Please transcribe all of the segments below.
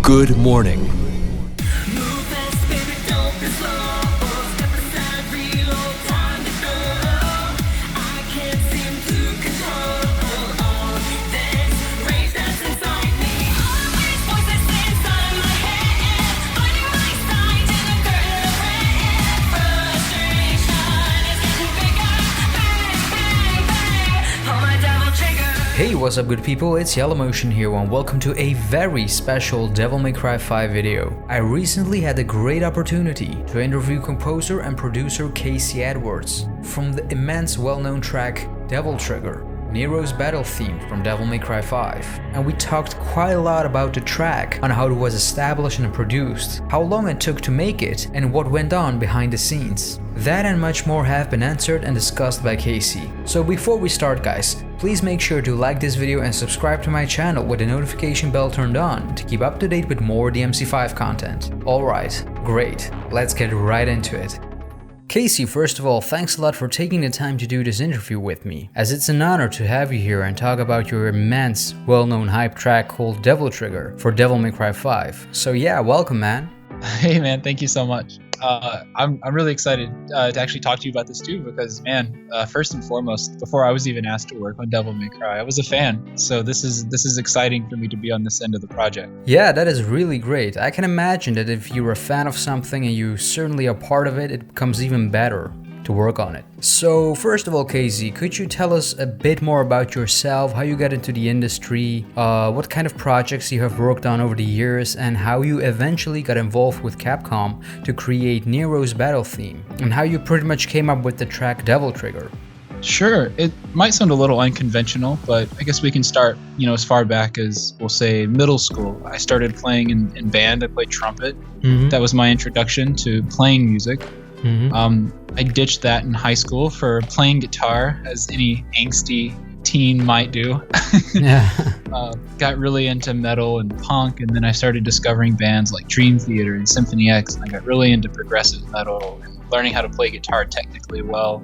Good morning. Hey, what's up good people, it's YellowMotion here and welcome to a very special Devil May Cry 5 video. I recently had the great opportunity to interview composer and producer Casey Edwards from the immense well-known track Devil Trigger, Nero's battle theme from Devil May Cry 5. And we talked quite a lot about the track, on how it was established and produced, how long it took to make it, and what went on behind the scenes. That and much more have been answered and discussed by Casey. So before we start guys, please make sure to like this video and subscribe to my channel with the notification bell turned on to keep up to date with more DMC5 content. Alright, great, let's get right into it. Casey, first of all, thanks a lot for taking the time to do this interview with me, as it's an honor to have you here and talk about your immense, well-known hype track called Devil Trigger for Devil May Cry 5. So yeah, welcome man. Hey man, thank you so much. I'm really excited to actually talk to you about this too, because man, first and foremost, before I was even asked to work on Devil May Cry, I was a fan. So this is exciting for me to be on this end of the project. Yeah, that is really great. I can imagine that if you're a fan of something and you certainly are part of it, it becomes even better to work on it. So first of all, Casey, could you tell us a bit more about yourself, how you got into the industry, what kind of projects you have worked on over the years, and how you eventually got involved with Capcom to create Nero's battle theme, and how you pretty much came up with the track Devil Trigger? Sure, it might sound a little unconventional, but I guess we can start, as far back as, we'll say, middle school. I started playing in band. I played trumpet. That was my introduction to playing music. I ditched that in high school for playing guitar, as any angsty teen might do. Yeah. Got really into metal and punk, and then I started discovering bands like Dream Theater and Symphony X, and I got really into progressive metal and learning how to play guitar technically well.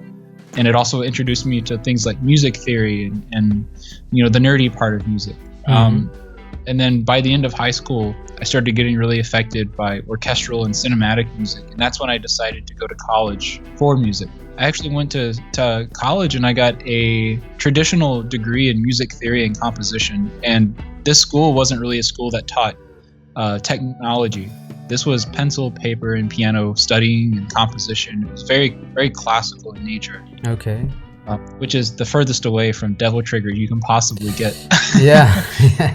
And it also introduced me to things like music theory and the nerdy part of music. And then by the end of high school, I started getting really affected by orchestral and cinematic music. And that's when I decided to go to college for music. I actually went to college and I got a traditional degree in music theory and composition. And this school wasn't really a school that taught technology. This was pencil, paper, and piano studying and composition. It was very, very classical in nature. Okay. Which is the furthest away from Devil Trigger you can possibly get. Yeah,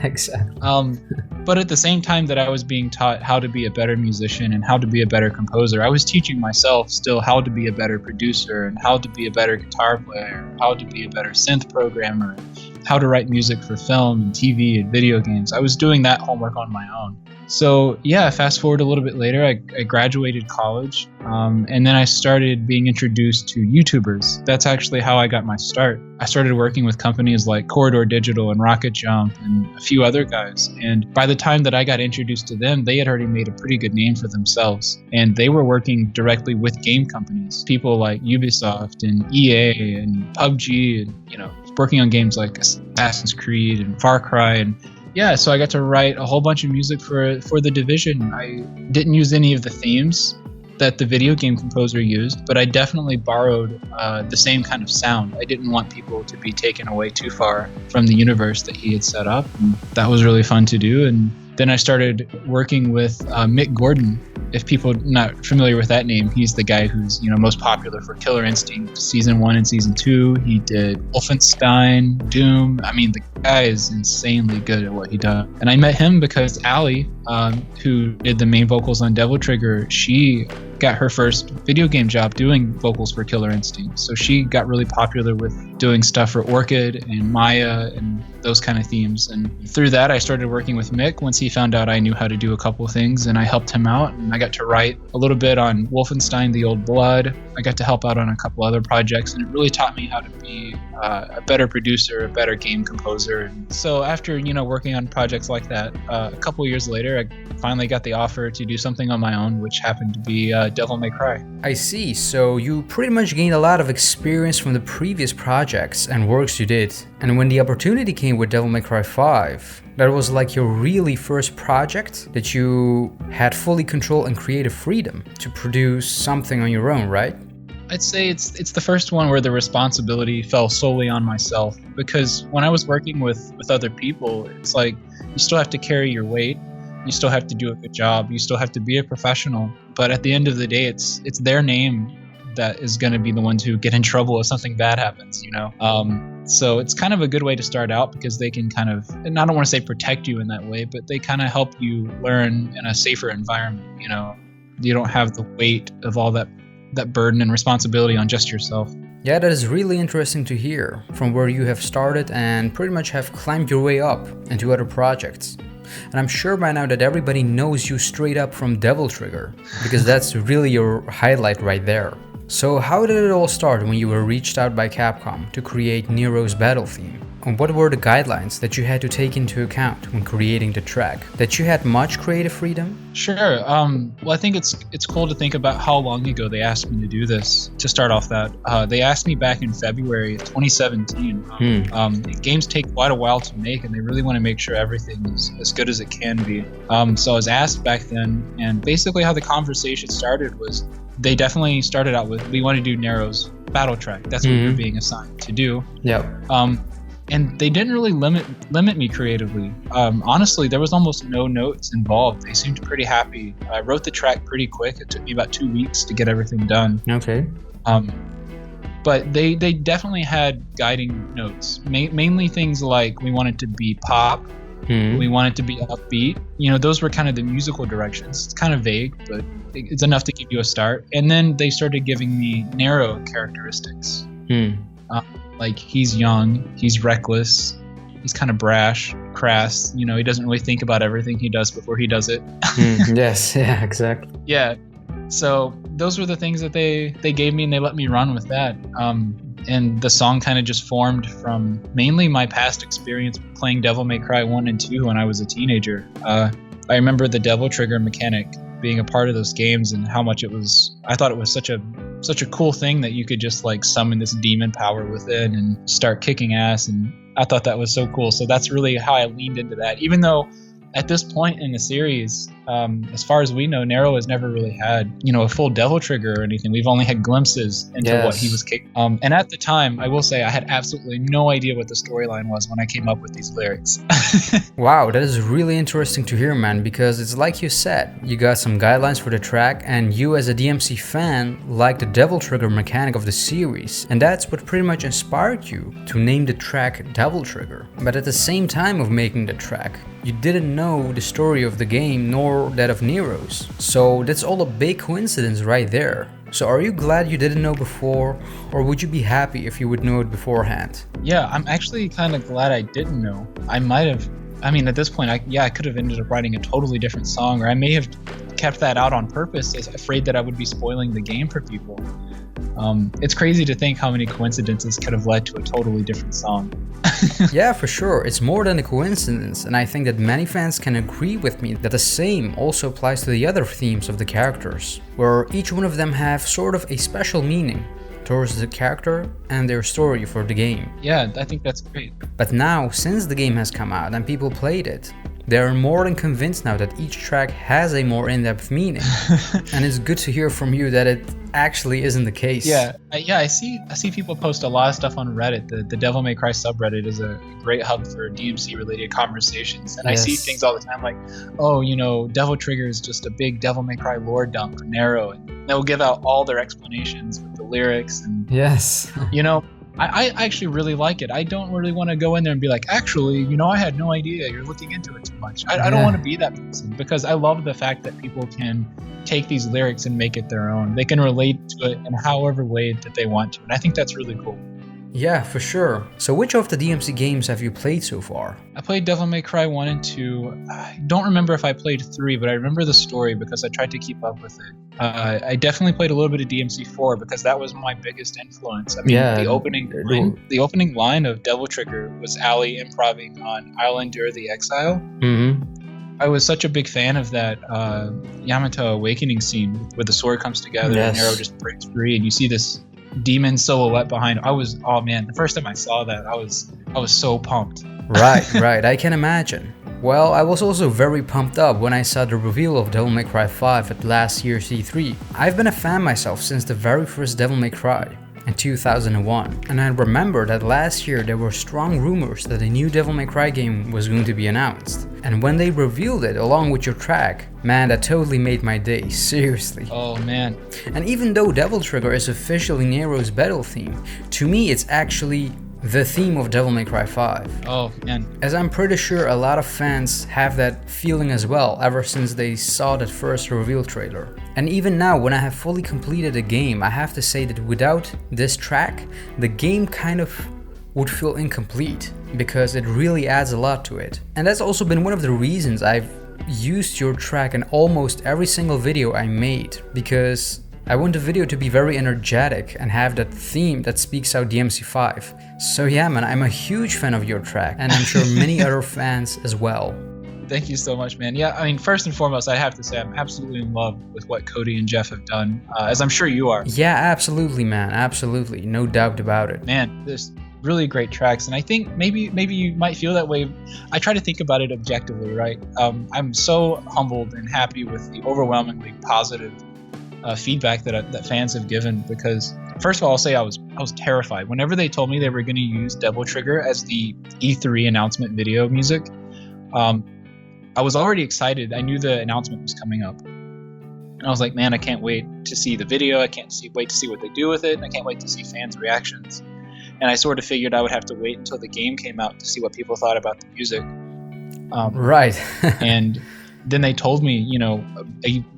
exactly. But at the same time that I was being taught how to be a better musician and how to be a better composer, I was teaching myself still how to be a better producer and how to be a better guitar player, how to be a better synth programmer, how to write music for film and TV and video games. I was doing that homework on my own. So yeah, fast forward a little bit later, I graduated college, and then I started being introduced to YouTubers. That's actually how I got my start. I started working with companies like Corridor Digital and Rocket Jump and a few other guys. And by the time that I got introduced to them, they had already made a pretty good name for themselves. And they were working directly with game companies, people like Ubisoft and EA and PUBG, and working on games like Assassin's Creed and Far Cry. And yeah, so I got to write a whole bunch of music for The Division. I didn't use any of the themes that the video game composer used, but I definitely borrowed the same kind of sound. I didn't want people to be taken away too far from the universe that he had set up. And that was really fun to do. And then I started working with Mick Gordon. If people not familiar with that name, he's the guy who's most popular for Killer Instinct Season 1 and Season 2. He did Wolfenstein, Doom. I mean, the guy is insanely good at what he does. And I met him because Allie, who did the main vocals on Devil Trigger, she got her first video game job doing vocals for Killer Instinct. So she got really popular with doing stuff for Orchid and Maya and those kind of themes. And through that, I started working with Mick once he found out I knew how to do a couple of things, and I helped him out. And I got to write a little bit on Wolfenstein: The Old Blood. I got to help out on a couple other projects, and it really taught me how to be a better producer, a better game composer. And so after, working on projects like that, a couple years later, I finally got the offer to do something on my own, which happened to be Devil May Cry. I see, so you pretty much gained a lot of experience from the previous projects and works you did. And when the opportunity came with Devil May Cry 5, that was like your really first project that you had fully control and creative freedom to produce something on your own, right? I'd say it's the first one where the responsibility fell solely on myself, because when I was working with other people, it's like you still have to carry your weight, you still have to do a good job, you still have to be a professional, but at the end of the day, it's their name that is going to be the ones who get in trouble if something bad happens, you know? So it's kind of a good way to start out, because they can kind of, and I don't want to say protect you in that way, but they kind of help you learn in a safer environment, you know? You don't have the weight of all that burden and responsibility on just yourself. Yeah, that is really interesting to hear, from where you have started and pretty much have climbed your way up into other projects. And I'm sure by now that everybody knows you straight up from Devil Trigger, because that's really your highlight right there. So how did it all start when you were reached out by Capcom to create Nero's battle theme? And what were the guidelines that you had to take into account when creating the track? That you had much creative freedom? Sure. Well, I think it's cool to think about how long ago they asked me to do this. To start off that, they asked me back in February of 2017. Games take quite a while to make, and they really want to make sure everything is as good as it can be. So I was asked back then, and basically how the conversation started was they definitely started out with, we want to do Nero's battle track. That's what you're being assigned to do. Yep. And they didn't really limit me creatively. Honestly, there was almost no notes involved. They seemed pretty happy. I wrote the track pretty quick. It took me about 2 weeks to get everything done. Okay. But they definitely had guiding notes. Mainly things like we wanted to be pop. We wanted to be upbeat. You know, those were kind of the musical directions. It's kind of vague, but it's enough to give you a start. And then they started giving me Nero characteristics. Like, he's young, he's reckless, he's kind of brash, crass. You know, he doesn't really think about everything he does before he does it. Yes, yeah, exactly. Yeah. So those were the things that they gave me, and they let me run with that. And the song kind of just formed from mainly my past experience playing Devil May Cry 1 and 2 when I was a teenager. I remember the Devil Trigger mechanic being a part of those games, and how much I thought it was such a cool thing that you could just like summon this demon power within and start kicking ass, and I thought that was so cool. So that's really how I leaned into that, even though at this point in the series, as far as we know, Nero has never really had, you know, a full Devil Trigger or anything. We've only had glimpses into what he was capable. And at the time, I will say I had absolutely no idea what the storyline was when I came up with these lyrics. Wow, that is really interesting to hear, man, because it's like you said, you got some guidelines for the track, and you as a DMC fan like the Devil Trigger mechanic of the series, and that's what pretty much inspired you to name the track Devil Trigger. But at the same time of making the track, you didn't know the story of the game nor that of Nero's. So that's all a big coincidence right there. So are you glad you didn't know before, or would you be happy if you would know it beforehand? Yeah, I'm actually kind of glad I didn't know. At this point, I could have ended up writing a totally different song, or I may have kept that out on purpose, afraid that I would be spoiling the game for people. It's crazy to think how many coincidences could have led to a totally different song. Yeah, for sure. It's more than a coincidence, and I think that many fans can agree with me that the same also applies to the other themes of the characters, where each one of them have sort of a special meaning towards the character and their story for the game. Yeah, I think that's great. But now, since the game has come out and people played it, they are more than convinced now that each track has a more in-depth meaning. And it's good to hear from you that it actually isn't the case. Yeah, I see people post a lot of stuff on Reddit. The Devil May Cry subreddit is a great hub for DMC-related conversations. And yes. I see things all the time like, oh, you know, Devil Trigger is just a big Devil May Cry lore dump for Nero. And they'll give out all their explanations with the lyrics. And yes. You know, I actually really like it. I don't really want to go in there and be like, actually, you know, I had no idea. You're looking into it too much. I don't want to be that person, because I love the fact that people can take these lyrics and make it their own. They can relate to it in however way that they want to. And I think that's really cool. Yeah, for sure. So which of the DMC games have you played so far? I played Devil May Cry 1 and 2. I don't remember if I played 3, but I remember the story because I tried to keep up with it. I definitely played a little bit of DMC 4 because that was my biggest influence. I mean, the opening line of Devil Trigger was Ali improvising on I'll Endure the Exile. I was such a big fan of that Yamato Awakening scene where the sword comes together and Nero just breaks free, and you see this demon silhouette behind. Oh man, the first time I saw that, I was so pumped. Right, I can imagine. Well, I was also very pumped up when I saw the reveal of Devil May Cry 5 at last year's E3. I've been a fan myself since the very first Devil May Cry in 2001, and I remember that last year there were strong rumors that a new Devil May Cry game was going to be announced. And when they revealed it along with your track, man, that totally made my day, seriously. Oh man. And even though Devil Trigger is officially Nero's battle theme, to me it's actually the theme of Devil May Cry 5. Oh man. As I'm pretty sure a lot of fans have that feeling as well ever since they saw that first reveal trailer. And even now, when I have fully completed the game, I have to say that without this track, the game kind of would feel incomplete, because it really adds a lot to it. And that's also been one of the reasons I've used your track in almost every single video I made, because I want the video to be very energetic and have that theme that speaks out DMC5. So yeah man, I'm a huge fan of your track, and I'm sure many other fans as well. Thank you so much, man. Yeah, I mean, first and foremost, I have to say I'm absolutely in love with what Cody and Jeff have done, as I'm sure you are. Yeah, absolutely, man. Absolutely. No doubt about it. Man, there's really great tracks, and I think maybe you might feel that way. I try to think about it objectively, right? I'm so humbled and happy with the overwhelmingly positive feedback that fans have given, because first of all, I'll say I was terrified. Whenever they told me they were going to use Devil Trigger as the E3 announcement video music, I was already excited. I knew the announcement was coming up. And I was like, man, I can't wait to see the video. I can't wait to see what they do with it. And I can't wait to see fans' reactions. And I sort of figured I would have to wait until the game came out to see what people thought about the music. Right. And then they told me,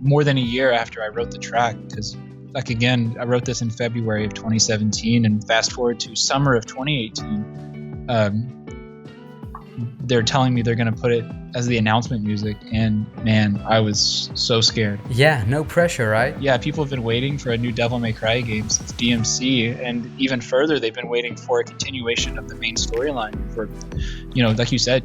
more than a year after I wrote the track, because again, I wrote this in February of 2017, and fast forward to summer of 2018, they're telling me they're going to put it as the announcement music, and man, I was so scared. Yeah, no pressure, right? Yeah, people have been waiting for a new Devil May Cry game since DMC, and even further, they've been waiting for a continuation of the main storyline for, like you said,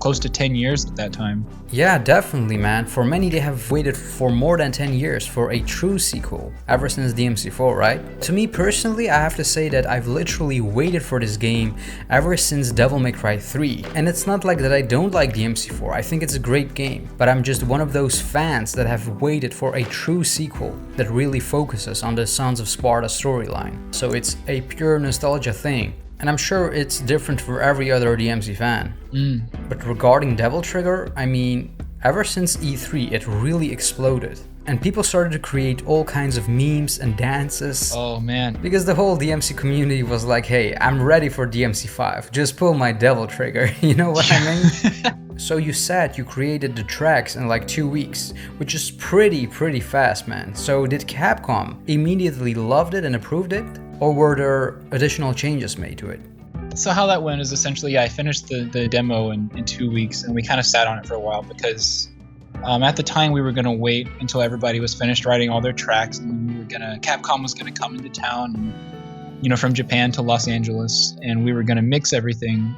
close to 10 years at that time. Yeah, definitely, man. For many, they have waited for more than 10 years for a true sequel, ever since DMC4, right? To me personally, I have to say that I've literally waited for this game ever since Devil May Cry 3. And it's not like that I don't like DMC4, I think it's a great game, but I'm just one of those fans that have waited for a true sequel that really focuses on the Sons of Sparta storyline. So it's a pure nostalgia thing. And I'm sure it's different for every other DMC fan. But regarding Devil Trigger, I mean, ever since E3, it really exploded. And people started to create all kinds of memes and dances. Oh man. Because the whole DMC community was like, hey, I'm ready for DMC5. Just pull my Devil Trigger. You know what I mean? So you said you created the tracks in like 2 weeks, which is pretty fast, man. So did Capcom immediately loved it and approved it? Or were there additional changes made to it? So how that went is essentially, I finished the demo in 2 weeks, and we kind of sat on it for a while because at the time we were going to wait until everybody was finished writing all their tracks, and then Capcom was going to come into town, and, from Japan to Los Angeles, and we were going to mix everything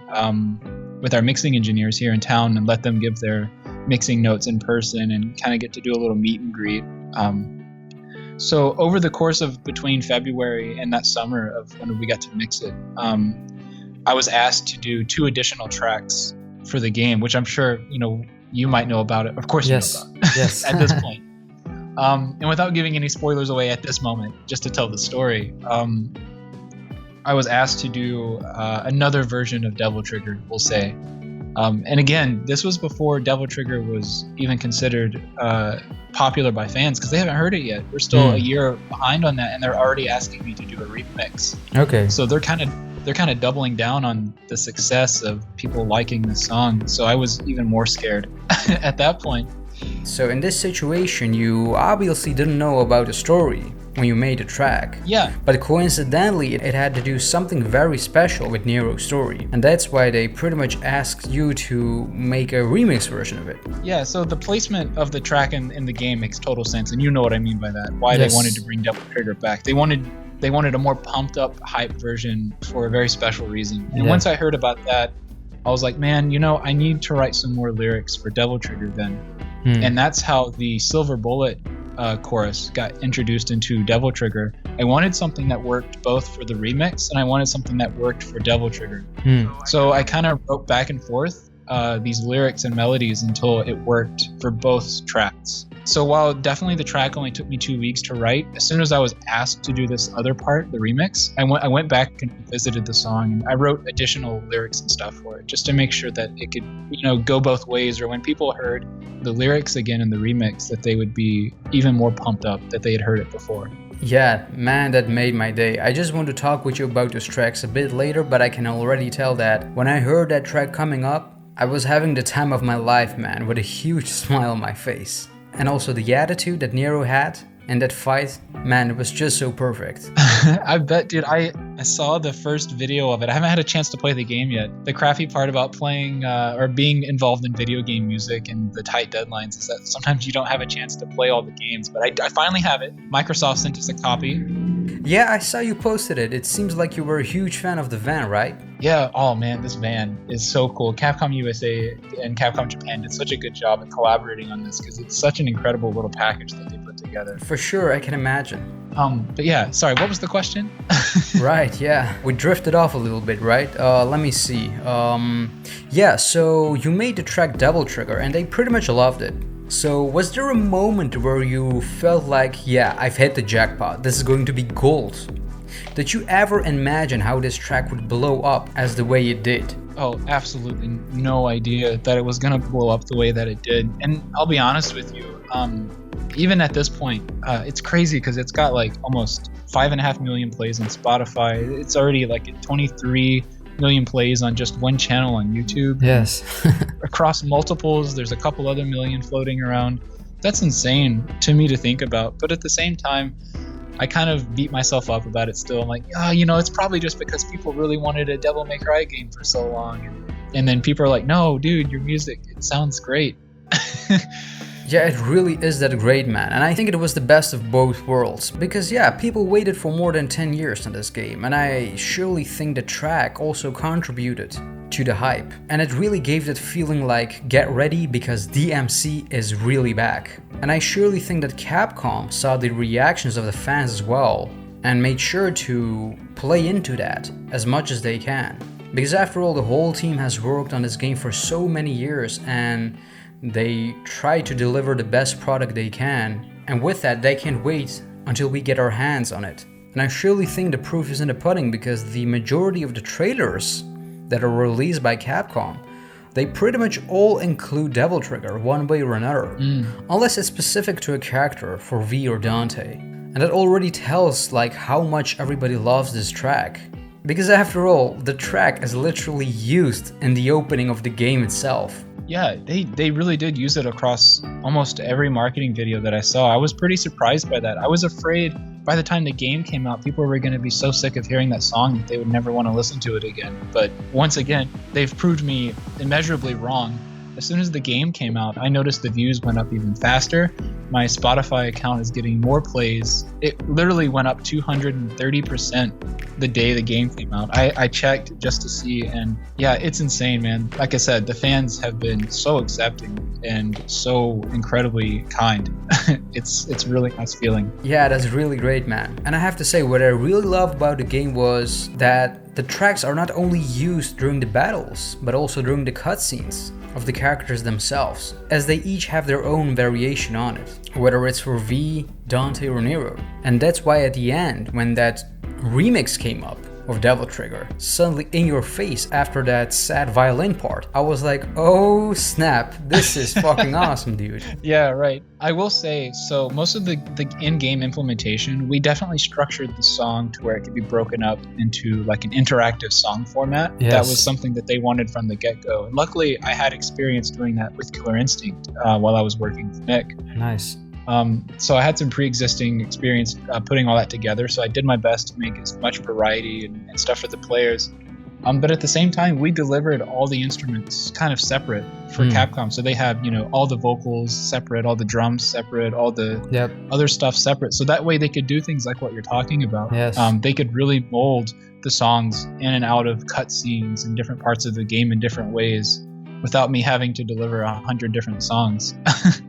with our mixing engineers here in town and let them give their mixing notes in person and kind of get to do a little meet and greet. So over the course of between February and that summer of when we got to mix it, I was asked to do 2 additional tracks for the game, which I'm sure, you might know about it. Of course you know about it. Yes. At this point. And without giving any spoilers away at this moment, just to tell the story, I was asked to do another version of Devil Trigger, we'll say. And again, this was before Devil Trigger was even considered popular by fans, because they haven't heard it yet. We're still a year behind on that, and they're already asking me to do a remix. Okay. So they're kind of doubling down on the success of people liking the song. So I was even more scared at that point. So in this situation, you obviously didn't know about the story when you made the track. Yeah. But coincidentally, it had to do something very special with Nero's story. And that's why they pretty much asked you to make a remix version of it. Yeah, so the placement of the track in the game makes total sense. And you know what I mean by that. Why They wanted to bring Devil Trigger back. They wanted a more pumped up, hype version for a very special reason. And once I heard about that, I was like, man, I need to write some more lyrics for Devil Trigger then. And that's how the Silver Bullet chorus got introduced into Devil Trigger. I wanted something that worked both for the remix, and I wanted something that worked for Devil Trigger. So I kind of wrote back and forth these lyrics and melodies until it worked for both tracks. So while definitely the track only took me 2 weeks to write, as soon as I was asked to do this other part, the remix, I went back and visited the song, and I wrote additional lyrics and stuff for it just to make sure that it could, go both ways, or when people heard the lyrics again in the remix, that they would be even more pumped up that they had heard it before. Yeah, man, that made my day. I just want to talk with you about those tracks a bit later, but I can already tell that when I heard that track coming up, I was having the time of my life, man, with a huge smile on my face. And also the attitude that Nero had in that fight, man, it was just so perfect. I bet, dude, I saw the first video of it. I haven't had a chance to play the game yet. The crappy part about playing or being involved in video game music and the tight deadlines is that sometimes you don't have a chance to play all the games, but I finally have it. Microsoft sent us a copy. Yeah, I saw you posted it. It seems like you were a huge fan of the van, right? Yeah, oh man, this van is so cool. Capcom USA and Capcom Japan did such a good job at collaborating on this because it's such an incredible little package that they put together. For sure, I can imagine. But yeah, sorry, what was the question? Right, yeah. We drifted off a little bit, right? Let me see. Yeah, so you made the track Devil Trigger and they pretty much loved it. So was there a moment where you felt like, yeah, I've hit the jackpot, this is going to be gold? Did you ever imagine how this track would blow up as the way it did? Oh, absolutely no idea that it was going to blow up the way that it did. And I'll be honest with you, even at this point, it's crazy because it's got like almost 5.5 million plays on Spotify. It's already like at 23 million plays on just one channel on YouTube. Yes. Across multiples, there's a couple other million floating around. That's insane to me to think about. But at the same time, I kind of beat myself up about it still. I'm like, it's probably just because people really wanted a Devil May Cry game for so long. And then people are like, no, dude, your music, it sounds great. Yeah, it really is that great, man. And I think it was the best of both worlds. Because yeah, people waited for more than 10 years on this game. And I surely think the track also contributed to the hype. And it really gave that feeling like, get ready because DMC is really back. And I surely think that Capcom saw the reactions of the fans as well and made sure to play into that as much as they can. Because after all, the whole team has worked on this game for so many years and they try to deliver the best product they can. And with that, they can't wait until we get our hands on it. And I surely think the proof is in the pudding because the majority of the trailers that are released by Capcom, they pretty much all include Devil Trigger one way or another, unless it's specific to a character for V or Dante. And that already tells like how much everybody loves this track. Because after all, the track is literally used in the opening of the game itself. Yeah, they really did use it across almost every marketing video that I saw. I was pretty surprised by that. I was afraid by the time the game came out, people were going to be so sick of hearing that song that they would never want to listen to it again. But once again, they've proved me immeasurably wrong. As soon as the game came out, I noticed the views went up even faster. My Spotify account is getting more plays. It literally went up 230% the day the game came out. I checked just to see, and yeah, it's insane, man. Like I said, the fans have been so accepting and so incredibly kind. It's really nice feeling. Yeah, that's really great, man. And I have to say, what I really loved about the game was that the tracks are not only used during the battles, but also during the cutscenes of the characters themselves, as they each have their own variation on it, whether it's for V, Dante or Nero. And that's why at the end, when that remix came up of Devil Trigger, suddenly in your face after that sad violin part, I was like, oh snap, this is fucking awesome, dude. Yeah, right. I will say, so most of the in-game implementation, we definitely structured the song to where it could be broken up into like an interactive song format. Yes. That was something that they wanted from the get-go. And luckily, I had experience doing that with Killer Instinct while I was working with Nick. Nice. So I had some pre-existing experience putting all that together. So I did my best to make as much variety and stuff for the players. But at the same time, we delivered all the instruments kind of separate for Capcom. So they have, all the vocals separate, all the drums separate, all the other stuff separate. So that way they could do things like what you're talking about. Yes. They could really mold the songs in and out of cutscenes in different parts of the game in different ways without me having to deliver 100 different songs.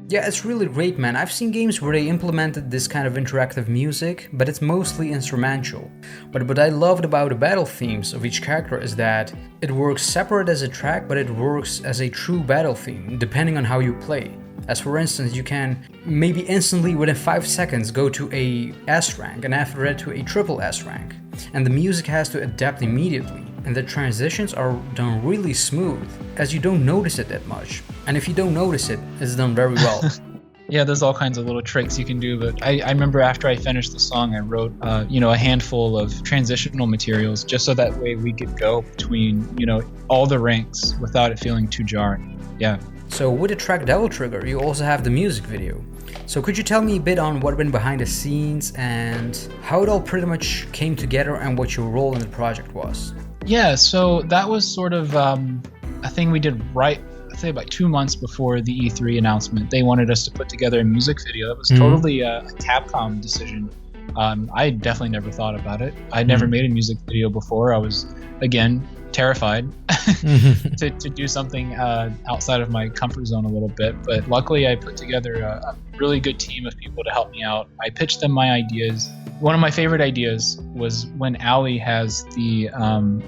Yeah, it's really great, man. I've seen games where they implemented this kind of interactive music, but it's mostly instrumental. But what I loved about the battle themes of each character is that it works separate as a track, but it works as a true battle theme, depending on how you play. As for instance, you can maybe instantly within 5 seconds go to a S rank, and after that to a triple S rank. And the music has to adapt immediately. And the transitions are done really smooth, as you don't notice it that much. And if you don't notice it, it's done very well. Yeah, there's all kinds of little tricks you can do, but I remember after I finished the song, I wrote, a handful of transitional materials just so that way we could go between, all the ranks without it feeling too jarring. Yeah. So with the track Devil Trigger, you also have the music video. So could you tell me a bit on what went behind the scenes and how it all pretty much came together and what your role in the project was? Yeah, so that was sort of a thing we did I'd say about 2 months before the E3 announcement. They wanted us to put together a music video. That was totally a Capcom decision. I definitely never thought about it. I'd never made a music video before. I was, again, terrified to do something outside of my comfort zone a little bit. But luckily, I put together a really good team of people to help me out. I pitched them my ideas. One of my favorite ideas was when Allie has the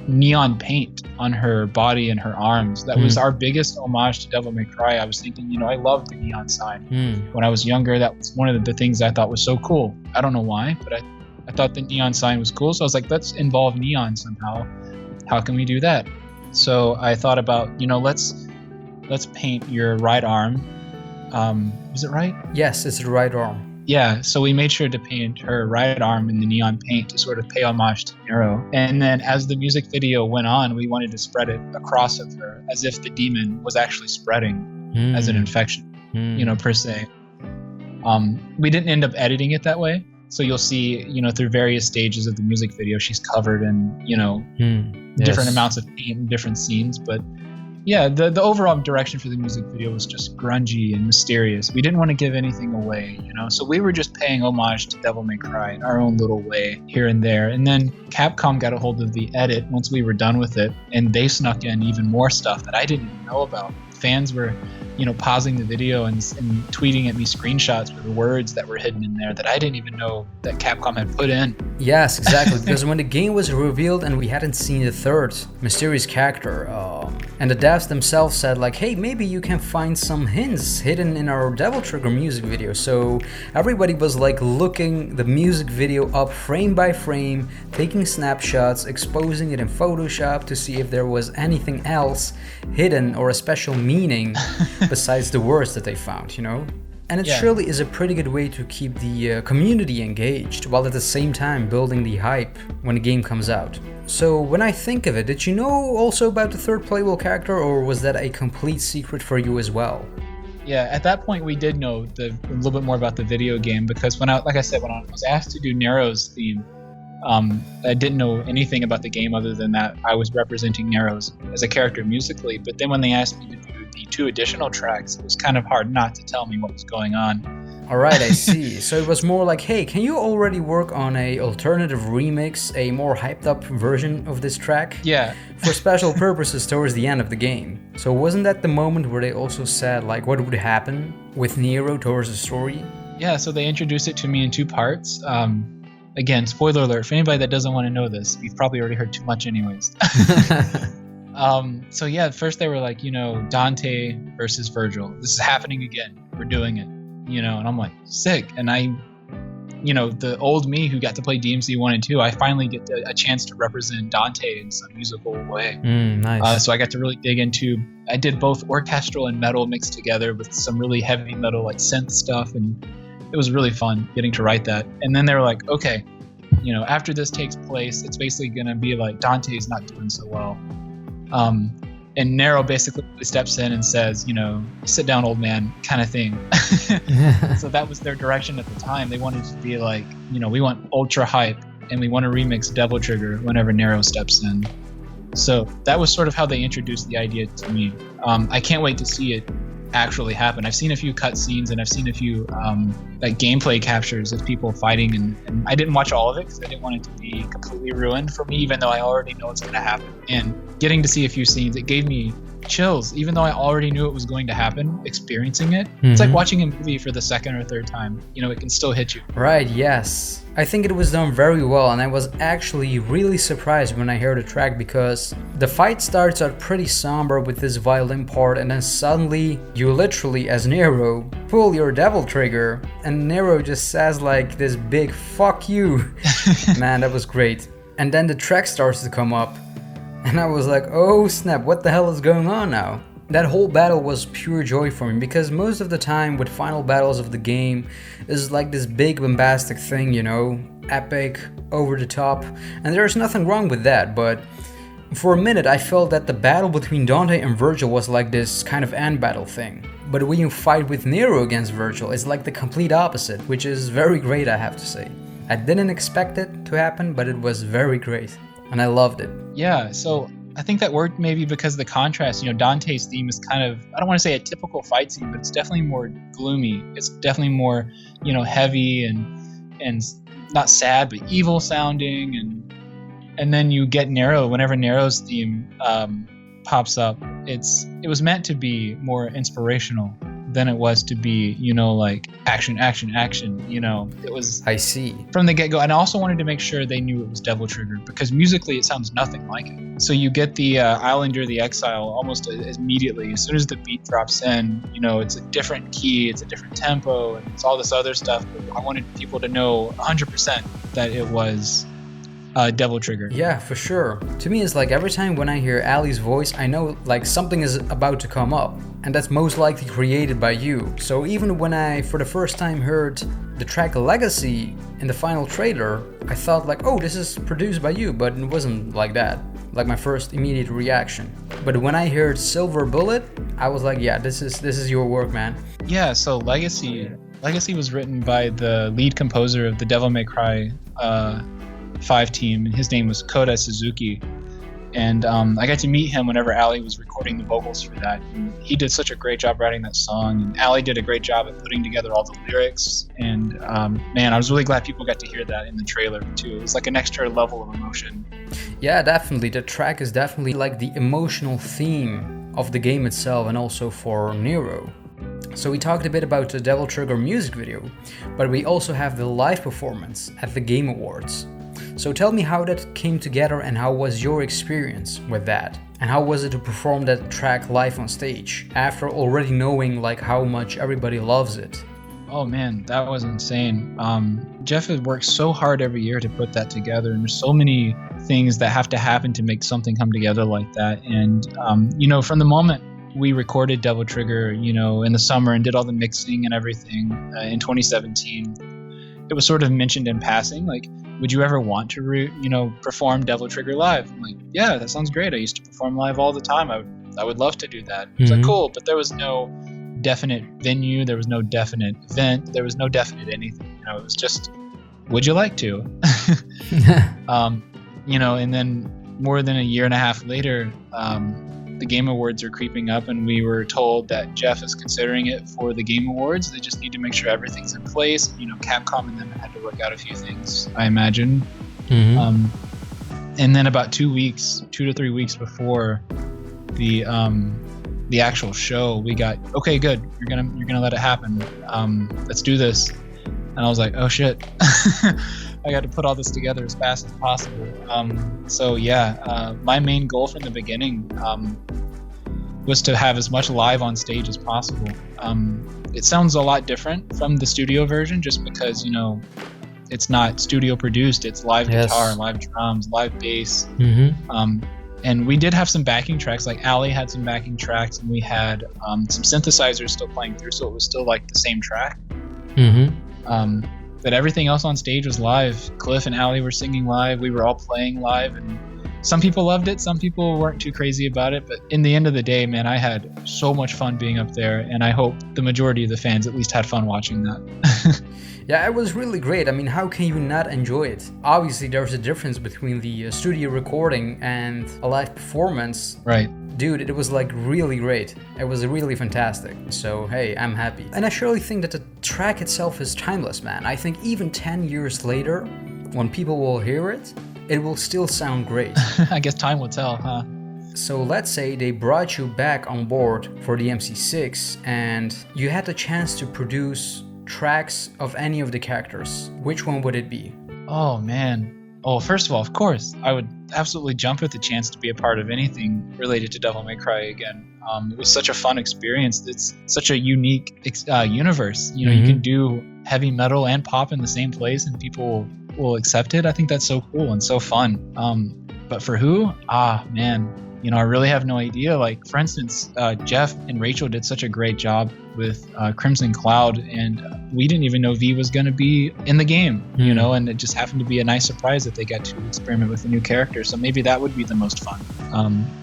neon paint on her body and her arms. That was our biggest homage to Devil May Cry. I was thinking, I loved the neon sign. When I was younger, that was one of the things I thought was so cool. I don't know why, but I thought the neon sign was cool. So I was like, let's involve neon somehow. How can we do that? So I thought about, let's paint your right arm. Was it right? Yes, it's the right arm. Yeah, so we made sure to paint her right arm in the neon paint to sort of pay homage to Nero. And then as the music video went on, we wanted to spread it across of her as if the demon was actually spreading as an infection, per se. We didn't end up editing it that way. So you'll see, through various stages of the music video, she's covered in, different amounts of paint in different scenes. But yeah, the overall direction for the music video was just grungy and mysterious. We didn't want to give anything away, So we were just paying homage to Devil May Cry in our own little way here and there. And then Capcom got a hold of the edit once we were done with it, and they snuck in even more stuff that I didn't even know about. Fans were, pausing the video and tweeting at me screenshots with words that were hidden in there that I didn't even know that Capcom had put in. Yes, exactly. Because when the game was revealed and we hadn't seen the third mysterious character, and the devs themselves said like, hey, maybe you can find some hints hidden in our Devil Trigger music video. So everybody was like looking the music video up frame by frame, taking snapshots, exposing it in Photoshop to see if there was anything else hidden or a special meaning besides the words that they found, And it surely is a pretty good way to keep the community engaged, while at the same time building the hype when the game comes out. So when I think of it, did you know also about the third playable character, or was that a complete secret for you as well? Yeah, at that point we did know a little bit more about the video game, because when I was asked to do Nero's theme, I didn't know anything about the game other than that I was representing Nero as a character musically. But then when they asked me to do the 2 additional tracks, it was kind of hard not to tell me what was going on. All right, I see. So it was more like, hey, can you already work on a alternative remix, a more hyped up version of this track? Yeah. For special purposes towards the end of the game. So wasn't that the moment where they also said like what would happen with Nero towards the story? Yeah, so they introduced it to me in 2 parts. Again, spoiler alert, for anybody that doesn't want to know this, you've probably already heard too much anyways. So yeah, at first they were like, Dante versus Virgil. This is happening again. We're doing it. And I'm like, sick. And the old me who got to play DMC 1 and 2, I finally get a chance to represent Dante in some musical way. Nice. So I got to really dig into, I did both orchestral and metal mixed together with some really heavy metal like synth stuff, and it was really fun getting to write that. And then they were like, okay, after this takes place, it's basically going to be like Dante's not doing so well. And Nero basically steps in and says, sit down, old man, kind of thing. So that was their direction at the time. They wanted to be like, we want ultra hype, and we want to remix Devil Trigger whenever Nero steps in. So that was sort of how they introduced the idea to me. I can't wait to see it actually happen. I've seen a few cutscenes and I've seen a few like gameplay captures of people fighting, and I didn't watch all of it because I didn't want it to be completely ruined for me, even though I already know it's going to happen. And getting to see a few scenes, it gave me chills, even though I already knew it was going to happen. Experiencing it, it's like watching a movie for the second or third time. You know, it can still hit you. Right, yes. I think it was done very well, and I was actually really surprised when I heard the track, because the fight starts out pretty somber with this violin part, and then suddenly you literally, as Nero, pull your devil trigger, and Nero just says like this big fuck you. Man, that was great. And then the track starts to come up, and I was like, oh snap, what the hell is going on now? That whole battle was pure joy for me, because most of the time with final battles of the game is like this big bombastic thing, you know, epic, over the top, and there's nothing wrong with that, but for a minute I felt that the battle between Dante and Virgil was like this kind of end battle thing. But when you fight with Nero against Virgil, it's like the complete opposite, which is very great, I have to say. I didn't expect it to happen, but it was very great, and I loved it. Yeah, so I think that worked maybe because the contrast, you know, Dante's theme is kind of, I don't want to say a typical fight scene, but it's definitely more gloomy. It's definitely more, you know, heavy and not sad, but evil sounding. And then you get Nero, whenever Nero's theme pops up, it was meant to be more inspirational than it was to be, you know, like action, you know. It was, I see, from the get-go. And I also wanted to make sure they knew it was Devil Trigger, because musically it sounds nothing like it. So you get the Islander the Exile almost immediately. As soon as the beat drops in, you know, it's a different key, it's a different tempo, and it's all this other stuff. But I wanted people to know 100% that it was Devil Trigger. Yeah, for sure. To me, it's like every time when I hear Ali's voice, I know like something is about to come up, and that's most likely created by you. So even when I for the first time heard the track Legacy in the final trailer, I thought like, oh, this is produced by you, but it wasn't like that, like my first immediate reaction. But when I heard Silver Bullet, I was like, yeah, this is your work, man. Yeah, so Legacy was written by the lead composer of the Devil May Cry 5 team, and his name was Koda Suzuki. And I got to meet him whenever Ali was recording the vocals for that. And he did such a great job writing that song, and Ali did a great job at putting together all the lyrics. And man, I was really glad people got to hear that in the trailer too. It was like an extra level of emotion. Yeah, definitely. The track is definitely like the emotional theme of the game itself, and also for Nero. So we talked a bit about the Devil Trigger music video, but we also have the live performance at the Game Awards. So tell me how that came together, and how was your experience with that? And how was it to perform that track live on stage after already knowing like how much everybody loves it? Oh man, that was insane. Jeff has worked so hard every year to put that together, and there's so many things that have to happen to make something come together like that. And you know, from the moment we recorded Devil Trigger, you know, in the summer and did all the mixing and everything in 2017, it was sort of mentioned in passing, like, would you ever want to, perform Devil Trigger live? I'm like, yeah, that sounds great. I used to perform live all the time. I would love to do that. It's like, cool, but there was no definite venue. There was no definite event. There was no definite anything. You know, it was just, would you like to? And then more than a year and a half later, the Game Awards are creeping up, and we were told that Jeff is considering it for the Game Awards. They just need to make sure everything's in place. You know, Capcom and them had to work out a few things, I imagine. And then about 2 to 3 weeks before the actual show, we got, okay, good, you're gonna let it happen. Let's do this. And I was like, oh shit. I got to put all this together as fast as possible. My main goal from the beginning was to have as much live on stage as possible. It sounds a lot different from the studio version, just because, you know, it's not studio produced. It's live guitar, live drums, live bass. And we did have some backing tracks, like Ali had some backing tracks, and we had some synthesizers still playing through, so it was still like the same track. But everything else on stage was live. Cliff and Ali were singing live. We were all playing live, and Some people loved it, some people weren't too crazy about it, but in the end of the day, man, I had so much fun being up there, and I hope the majority of the fans at least had fun watching that. Yeah, it was really great. I mean, how can you not enjoy it? Obviously, there's a difference between the studio recording and a live performance. Right. Dude, it was like really great. It was really fantastic. So, hey, I'm happy. And I surely think that the track itself is timeless, man. I think even 10 years later, when people will hear it, it will still sound great. I guess time will tell, huh? So let's say they brought you back on board for the MC6 and you had the chance to produce tracks of any of the characters. Which one would it be? Oh, man. Oh, first of all, of course, I would absolutely jump at the chance to be a part of anything related to Devil May Cry again. It was such a fun experience. It's such a unique universe. You know, you can do heavy metal and pop in the same place and people will accept it. I think that's so cool and so fun. But for who? Man. You know, I really have no idea. Like, for instance, Jeff and Rachel did such a great job with Crimson Cloud, and we didn't even know V was going to be in the game, you know, and it just happened to be a nice surprise that they got to experiment with a new character. So maybe that would be the most fun,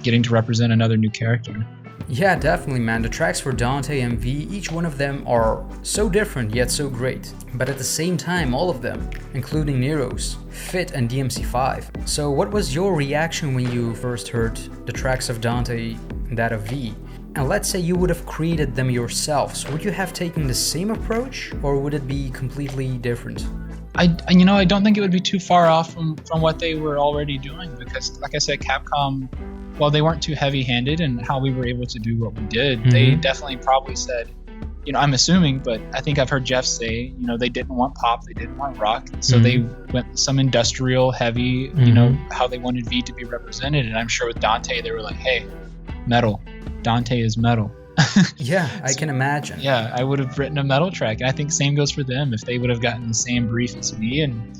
getting to represent another new character. Yeah, definitely, man. The tracks for Dante and V, each one of them are so different yet so great. But at the same time, all of them, including Nero's, fit and DMC5. So what was your reaction when you first heard the tracks of Dante and that of V? And let's say you would have created them yourselves. Would you have taken the same approach or would it be completely different? I don't think it would be too far off from what they were already doing because, like I said, Capcom, while they weren't too heavy-handed in how we were able to do what we did, they definitely probably said, you know, I'm assuming, but I think I've heard Jeff say, you know, they didn't want pop, they didn't want rock, so they went some industrial, heavy, you know, how they wanted V to be represented. And I'm sure with Dante, they were like, hey, metal. Dante is metal. Yeah, I can imagine. Yeah, I would have written a metal track. And I think same goes for them. If they would have gotten the same brief as me, and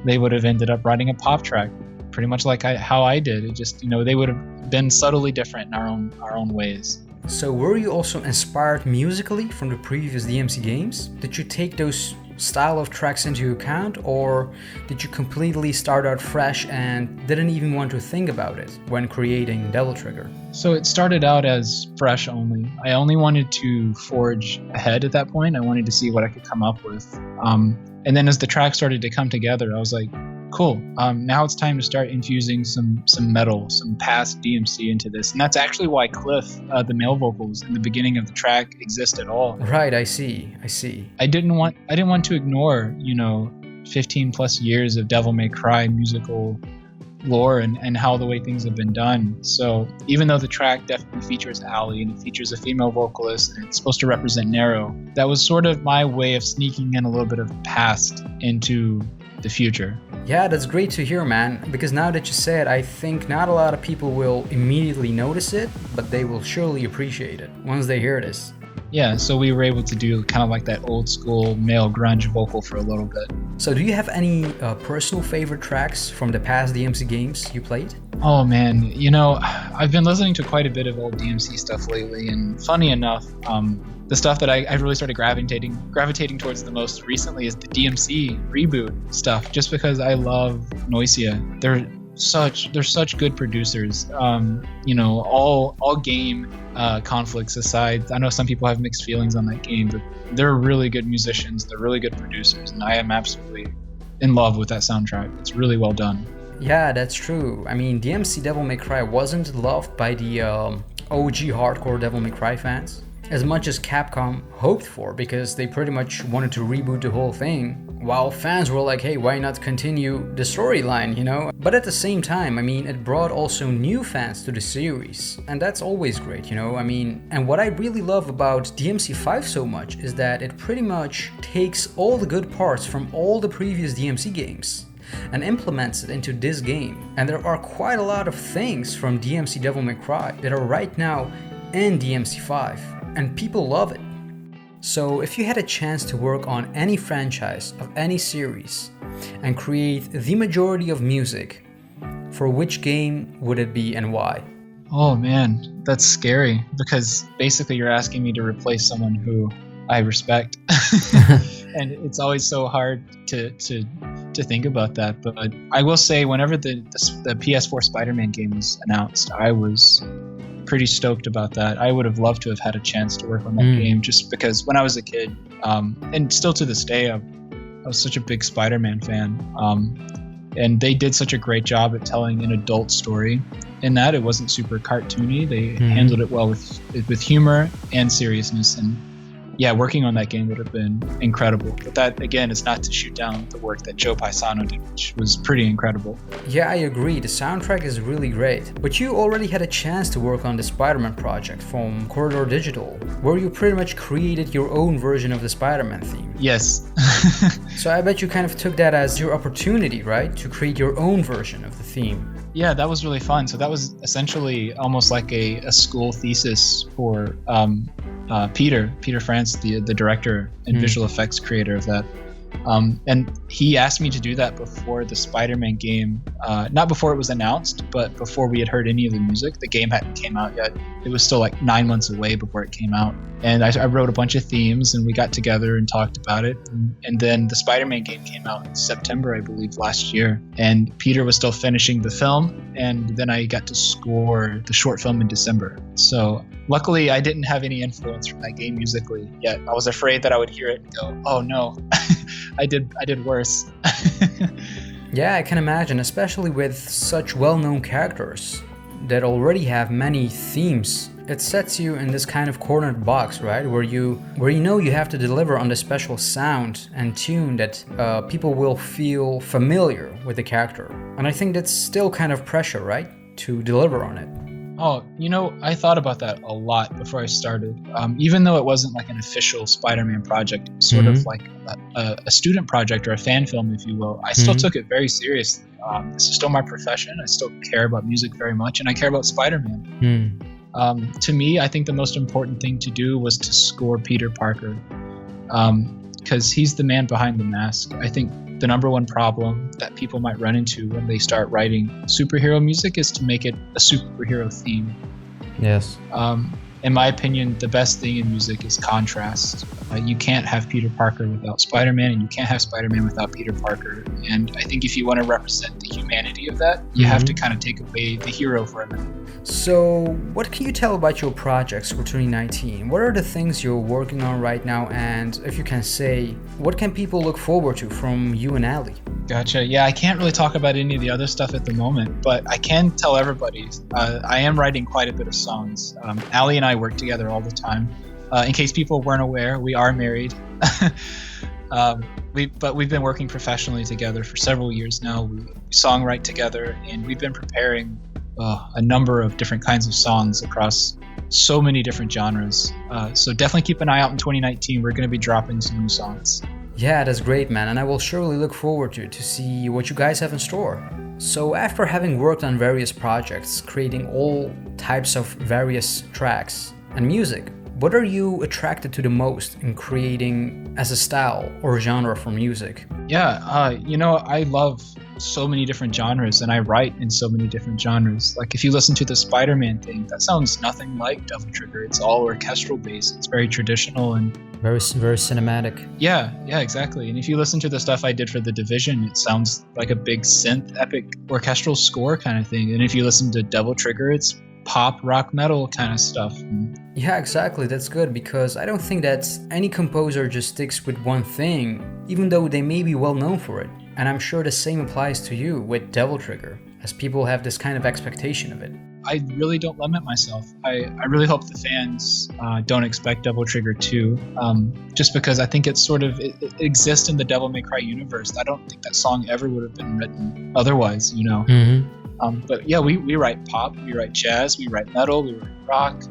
they would have ended up writing a pop track, pretty much like how I did. It just, you know, they would have been subtly different in our own ways. So were you also inspired musically from the previous DMC games? Did you take those style of tracks into account, or did you completely start out fresh and didn't even want to think about it when creating Devil Trigger? So it started out as fresh only. I only wanted to forge ahead at that point. I wanted to see what I could come up with. And then as the tracks started to come together, I was like, cool, now it's time to start infusing some metal, some past DMC into this. And that's actually why Cliff, the male vocals in the beginning of the track, exist at all. Right, I see. I didn't want to ignore, you know, 15 plus years of Devil May Cry musical lore and how the way things have been done. So even though the track definitely features Allie and it features a female vocalist and it's supposed to represent Nero, that was sort of my way of sneaking in a little bit of the past into the future. Yeah, that's great to hear, man, because now that you say it, I think not a lot of people will immediately notice it, but they will surely appreciate it once they hear this. Yeah, so we were able to do kind of like that old school male grunge vocal for a little bit. So do you have any personal favorite tracks from the past DMC games you played? Oh man, you know, I've been listening to quite a bit of old DMC stuff lately, and funny enough, the stuff that I really started gravitating towards the most recently is the DMC reboot stuff, just because I love Noisia. They're such good producers. You know, all game conflicts aside, I know some people have mixed feelings on that game, but they're really good musicians, they're really good producers, and I am absolutely in love with that soundtrack. It's really well done. Yeah, that's true. I mean, DMC Devil May Cry wasn't loved by the OG hardcore Devil May Cry fans as much as Capcom hoped for, because they pretty much wanted to reboot the whole thing, while fans were like, hey, why not continue the storyline, you know? But at the same time, I mean, it brought also new fans to the series, and that's always great, you know? I mean, and what I really love about DMC5 so much is that it pretty much takes all the good parts from all the previous DMC games and implements it into this game. And there are quite a lot of things from DMC Devil May Cry that are right now in DMC5. And people love it. So if you had a chance to work on any franchise of any series and create the majority of music, for which game would it be and why? Oh man, that's scary, because basically you're asking me to replace someone who I respect. And it's always so hard to to think about that. But I will say, whenever the PS4 Spider-Man game was announced, I was pretty stoked about that. I would have loved to have had a chance to work on that game, just because when I was a kid, and still to this day, I was such a big Spider-Man fan. And they did such a great job at telling an adult story in that. It wasn't super cartoony. They handled it well with humor and seriousness. And yeah, working on that game would have been incredible. But that, again, is not to shoot down the work that Joe Paisano did, which was pretty incredible. Yeah, I agree. The soundtrack is really great. But you already had a chance to work on the Spider-Man project from Corridor Digital, where you pretty much created your own version of the Spider-Man theme. Yes. So I bet you kind of took that as your opportunity, right? To create your own version of the theme. Yeah, that was really fun. So that was essentially almost like a school thesis for Peter France, the director and visual effects creator of that. And he asked me to do that before the Spider-Man game, not before it was announced, but before we had heard any of the music. The game hadn't came out yet. It was still like 9 months away before it came out. And I wrote a bunch of themes, and we got together and talked about it. And then the Spider-Man game came out in September, I believe, last year. And Peter was still finishing the film, and then I got to score the short film in December. So luckily, I didn't have any influence from that game musically yet. I was afraid that I would hear it and go, "Oh no, I did worse." Yeah, I can imagine, especially with such well-known characters that already have many themes. It sets you in this kind of cornered box, right? Where you know you have to deliver on the special sound and tune that people will feel familiar with the character. And I think that's still kind of pressure, right? To deliver on it. Oh, I thought about that a lot before I started. Even though it wasn't like an official Spider-Man project, sort of like a student project or a fan film, if you will, I still took it very seriously. This is still my profession. I still care about music very much, and I care about Spider-Man. To me, I think the most important thing to do was to score Peter Parker, because he's the man behind the mask. I think the number one problem that people might run into when they start writing superhero music is to make it a superhero theme. Yes. In my opinion, the best thing in music is contrast. You can't have Peter Parker without Spider-Man, and you can't have Spider-Man without Peter Parker. And I think if you want to represent the humanity of that, you have to kind of take away the hero for a minute. So, what can you tell about your projects for 2019? What are the things you're working on right now? And if you can say, what can people look forward to from you and Ali? Gotcha. Yeah, I can't really talk about any of the other stuff at the moment, but I can tell everybody I am writing quite a bit of songs. Ali and I work together all the time. In case people weren't aware, we are married. But we've been working professionally together for several years now. We songwrite together, and we've been preparing a number of different kinds of songs across so many different genres. So definitely keep an eye out in 2019. We're going to be dropping some new songs. Yeah, that's great, man, and I will surely look forward to see what you guys have in store. So after having worked on various projects, creating all types of various tracks and music, what are you attracted to the most in creating as a style or genre for music? Yeah, I love so many different genres, and I write in so many different genres. Like if you listen to the Spider-Man thing, that sounds nothing like Devil Trigger. It's all orchestral based. It's very traditional and very cinematic. Yeah, exactly. And if you listen to the stuff I did for The Division, it sounds like a big synth epic orchestral score kind of thing. And if you listen to Devil Trigger, it's pop, rock, metal kind of stuff. Yeah, exactly. That's good, because I don't think that any composer just sticks with one thing, even though they may be well known for it. And I'm sure the same applies to you with Devil Trigger, as people have this kind of expectation of it. I really don't limit myself. I really hope the fans don't expect Devil Trigger 2, just because I think it exists in the Devil May Cry universe. I don't think that song ever would have been written otherwise, But yeah, we write pop, we write jazz, we write metal, we write rock.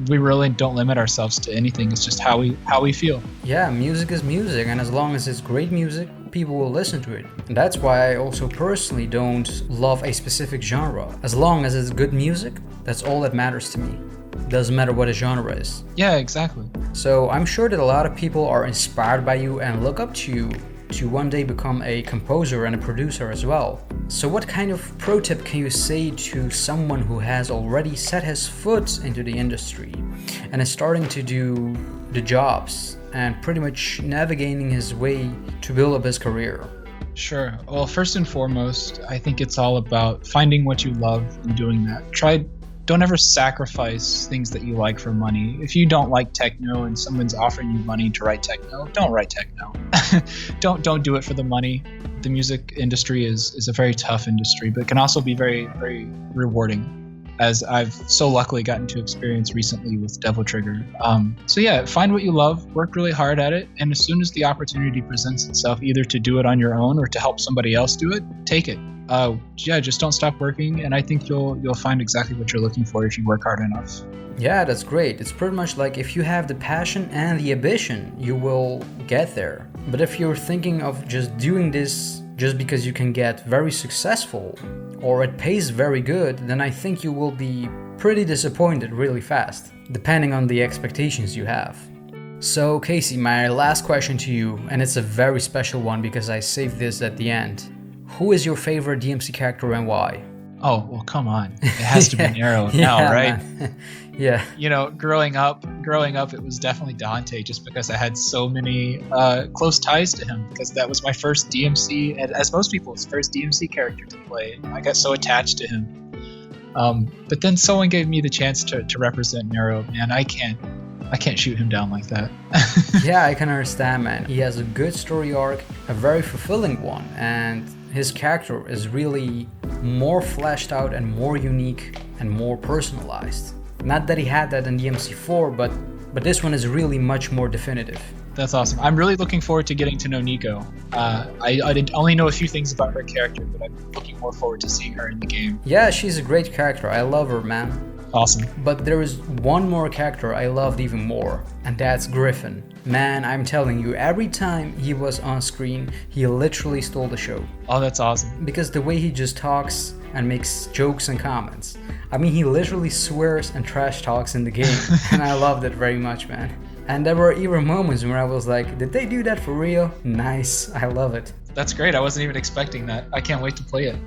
We really don't limit ourselves to anything. It's just how we feel. Yeah, music is music, and as long as it's great music, people will listen to it. And that's why I also personally don't love a specific genre. As long as it's good music, that's all that matters to me. Doesn't matter what a genre is. Yeah, exactly. So I'm sure that a lot of people are inspired by you and look up to you to one day become a composer and a producer as well. So what kind of pro tip can you say to someone who has already set his foot into the industry and is starting to do the jobs and pretty much navigating his way to build up his career? Sure. Well, first and foremost, I think it's all about finding what you love and doing that. Don't ever sacrifice things that you like for money. If you don't like techno and someone's offering you money to write techno, don't write techno. Don't do it for the money. The music industry is a very tough industry, but it can also be very, very rewarding, as I've so luckily gotten to experience recently with Devil Trigger. So yeah, find what you love, work really hard at it, and as soon as the opportunity presents itself, either to do it on your own or to help somebody else do it, take it. Just don't stop working, and I think you'll find exactly what you're looking for if you work hard enough. Yeah, that's great. It's pretty much like if you have the passion and the ambition, you will get there. But if you're thinking of just doing this just because you can get very successful or it pays very good, then I think you will be pretty disappointed really fast, depending on the expectations you have. So Casey, my last question to you, and it's a very special one because I saved this at the end. Who is your favorite DMC character and why? Oh, well, come on. It has to be Nero now, right? Yeah. You know, growing up, it was definitely Dante, just because I had so many close ties to him, because that was my first DMC, and as most people's first DMC character to play. I got so attached to him. But then someone gave me the chance to represent Nero, and I can't shoot him down like that. Yeah, I can understand, man. He has a good story arc, a very fulfilling one, and his character is really more fleshed out and more unique and more personalized. Not that he had that in DMC4, but this one is really much more definitive. That's awesome. I'm really looking forward to getting to know Nico. I only know a few things about her character, but I'm looking more forward to seeing her in the game. Yeah, she's a great character. I love her, man. Awesome. But there is one more character I loved even more, and that's Griffin. Man, I'm telling you, every time he was on screen, he literally stole the show. Oh, that's awesome. Because the way he just talks and makes jokes and comments. I mean, he literally swears and trash talks in the game, and I loved it very much, man. And there were even moments where I was like, did they do that for real? Nice, I love it. That's great. I wasn't even expecting that. I can't wait to play it.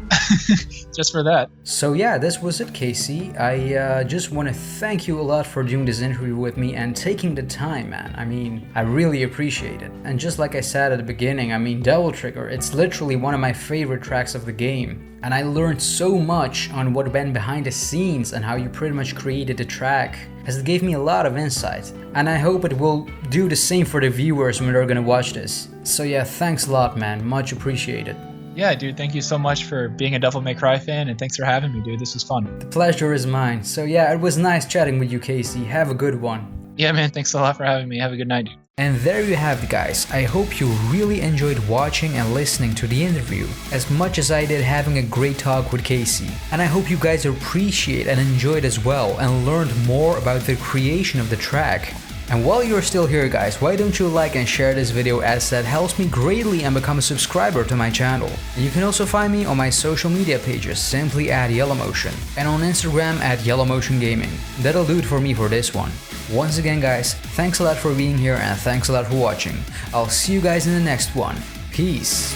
Just for that. So yeah, this was it, Casey. I just want to thank you a lot for doing this interview with me and taking the time, man. I mean, I really appreciate it. And just like I said at the beginning, I mean, Devil Trigger, it's literally one of my favorite tracks of the game. And I learned so much on what went behind the scenes and how you pretty much created the track, as it gave me a lot of insight. And I hope it will do the same for the viewers when they're gonna watch this. So yeah, thanks a lot, man. Much appreciated. Yeah, dude, thank you so much for being a Devil May Cry fan, and thanks for having me, dude. This was fun. The pleasure is mine. So yeah, it was nice chatting with you, Casey. Have a good one. Yeah, man, thanks a lot for having me. Have a good night, dude. And there you have it, guys. I hope you really enjoyed watching and listening to the interview as much as I did having a great talk with Casey. And I hope you guys appreciate and enjoyed as well and learned more about the creation of the track. And while you're still here, guys, why don't you like and share this video, as that helps me greatly, and become a subscriber to my channel. And you can also find me on my social media pages, simply at YellowMotion, and on Instagram at YellowMotion Gaming. That'll do it for me for this one. Once again, guys, thanks a lot for being here and thanks a lot for watching. I'll see you guys in the next one. Peace.